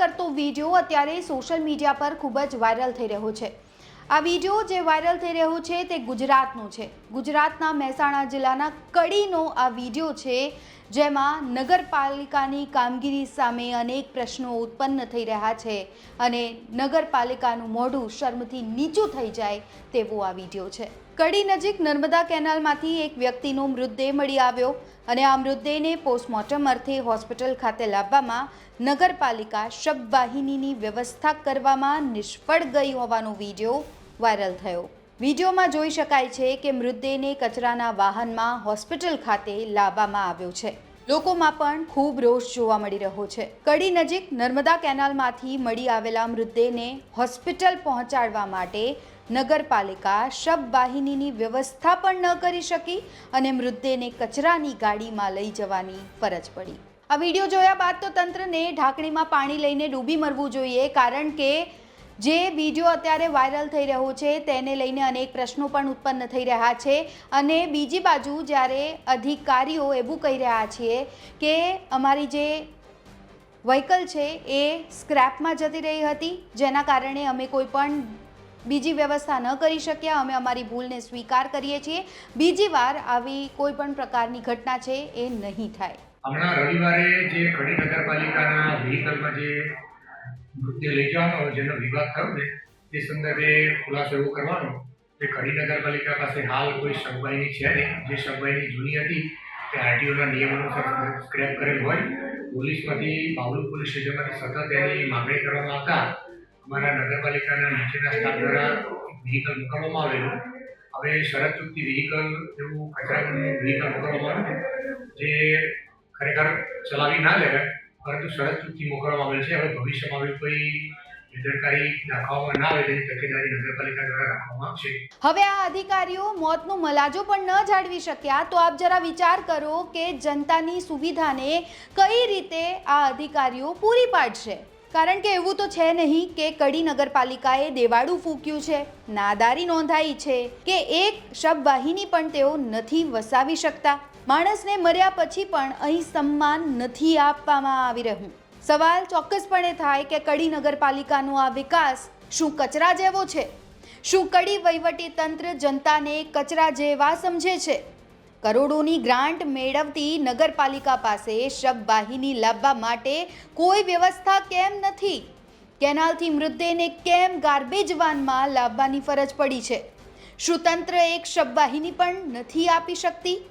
કરતો વિડીયો અત્યારે social media પર ખૂબ જ વાયરલ થઈ રહ્યો છે। આ વિડીયો જે વાયરલ થઈ રહ્યો છે તે ગુજરાતનો છે। ગુજરાતના મહેસાણા જિલ્લાના કડીનો આ વિડીયો છે, જેમાં નગરપાલિકાની કામગીરી સામે અનેક પ્રશ્નો ઉત્પન્ન થઈ રહ્યા છે અને નગરપાલિકાનું મોઢું શર્મથી નીચું થઈ જાય તેવો આ વિડીયો છે। કડી નજીક નર્મદા કેનાલમાંથી એક વ્યક્તિનો મૃતદેહ મળી આવ્યો અને આ મૃતદેહને પોસ્ટમોર્ટમ અર્થે હોસ્પિટલ ખાતે લાવવામાં નગરપાલિકા શબવાહિનીની વ્યવસ્થા કરવામાં નિષ્ફળ ગઈ હોવાનો વિડીયો વાયરલ થયો। વિડીયોમાં જોઈ શકાય છે કે મૃતદેહને કચરાના વાહનમાં હોસ્પિટલ ખાતે લાવવામાં આવ્યો છે। લોકોમાં પણ ખૂબ રોષ જોવા મળી રહ્યો છે। કડી નજીક નર્મદા કેનાલમાંથી મળી આવેલા મૃતદેહને હોસ્પિટલ પહોંચાડવા માટે નગરપાલિકા શબવાહિનીની વ્યવસ્થા પણ ન કરી શકી અને મૃતદેહને કચરાની ગાડીમાં લઈ જવાની ફરજ પડી। આ વિડીયો જોયા બાદ તો તંત્રને ઢાંકણીમાં પાણી લઈને ડૂબી મરવું જોઈએ, કારણ કે જે વિડીયો અત્યારે વાયરલ થઈ રહ્યો છે તેને લઈને અનેક પ્રશ્નો પણ ઉત્પન્ન થઈ રહ્યા છે અને બીજી બાજુ જ્યારે અધિકારીઓ એવું કહી રહ્યા છે કે અમારી જે વ્હીકલ છે એ સ્ક્રેપમાં જતી રહી હતી, જેના કારણે અમે કોઈ પણ બીજી વ્યવસ્થા ન કરી શક્યા, અમે અમારી ભૂલને સ્વીકાર કરીએ છીએ, બીજી વાર આવી કોઈ પણ પ્રકારની ઘટના છે એ નહીં થાય। હમણાં રવિવારે જે કડી નગરપાલિકાના વ્હીકલમાં જે મૃતદેહ લઈ જવાનો જેનો વિવાદ થયો ને તે સંદર્ભે ખુલાસો એવો કરવાનો કે કડી નગરપાલિકા પાસે હાલ કોઈ શબવાહિની છે નહીં। જે શબવાહિની જૂની હતી તે આરટીઓના નિયમ અનુસાર સ્ક્રેપ કરેલ હોય। પોલીસમાંથી બાવલુ પોલીસ સ્ટેશનમાંથી સતત એની માંગણી કરવામાં આવતા અમારા નગરપાલિકાના નીચેના સ્ટાફ દ્વારા વ્હીકલ મોકલવામાં આવેલું। હવે શરત ચૂકતી વ્હીકલ એવું કચરાનું વ્હીકલ મોકલવામાં આવ્યું જે ખરેખર ચલાવી ના લેવાય, પરંતુ શરત ચૂકતી મોકલવામાં આવેલ છે। હવે ભવિષ્યમાં આવી કોઈ બેદરકારી દાખવવામાં ના આવે તેની તકેદારી નગરપાલિકા દ્વારા રાખવામાં આવશે। હવે આ અધિકારીઓ મોતનો મલાજો પણ ન જાળવી શક્યા તો આપ જરા વિચાર કરો કે જનતાની સુવિધાને કઈ રીતે આ અધિકારીઓ પૂરી પાડશે, કારણ કે એવું તો છે નહીં કે કડી નગરપાલિકાએ દેવાળું ફૂક્યું છે, નાદારી નોંધાઈ છે કે એક શબવાહિની પણ તેઓ નથી વસાવી શકતા। માણસને મર્યા પછી પણ અહીં સન્માન નથી આપવામાં આવી રહ્યું। સવાલ ચોક્કસપણે થાય કે કડી નગરપાલિકાનો આ વિકાસ શું કચરા જેવો છે? શું કડી વહીવટી તંત્ર જનતાને કચરા જેવા સમજે છે? કરોડોની ગ્રાન્ટ મેળવતી નગરપાલિકા પાસે શબવાહિની લાવવા માટે કોઈ વ્યવસ્થા કેમ નથી? કેનાલથી મૃતદેહને કેમ ગાર્બેજ વાનમાં લાવવાની ફરજ પડી છે? શું તંત્ર એક શબવાહિની પણ નથી આપી શકતી?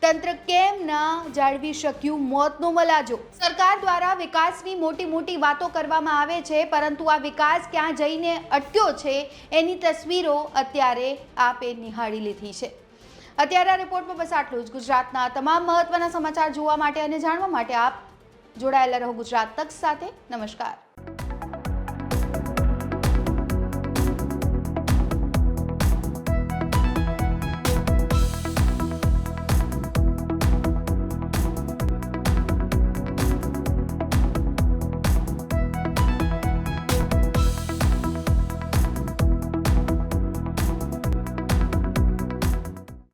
તંત્ર કેમ ના જાળવી શક્યું મોતનો મલાજો? સરકાર દ્વારા વિકાસની મોટી મોટી વાતો કરવામાં આવે છે, પરંતુ આ વિકાસ ક્યાં જઈને અટક્યો છે એની તસવીરો અત્યારે આપે નિહાળી લીધી છે। અત્યારે આ રિપોર્ટમાં બસ આટલું જ। ગુજરાતના તમામ મહત્વના સમાચાર જોવા માટે અને જાણવા માટે આપ જોડાયેલા રહો ગુજરાત તક સાથે। નમસ્કાર।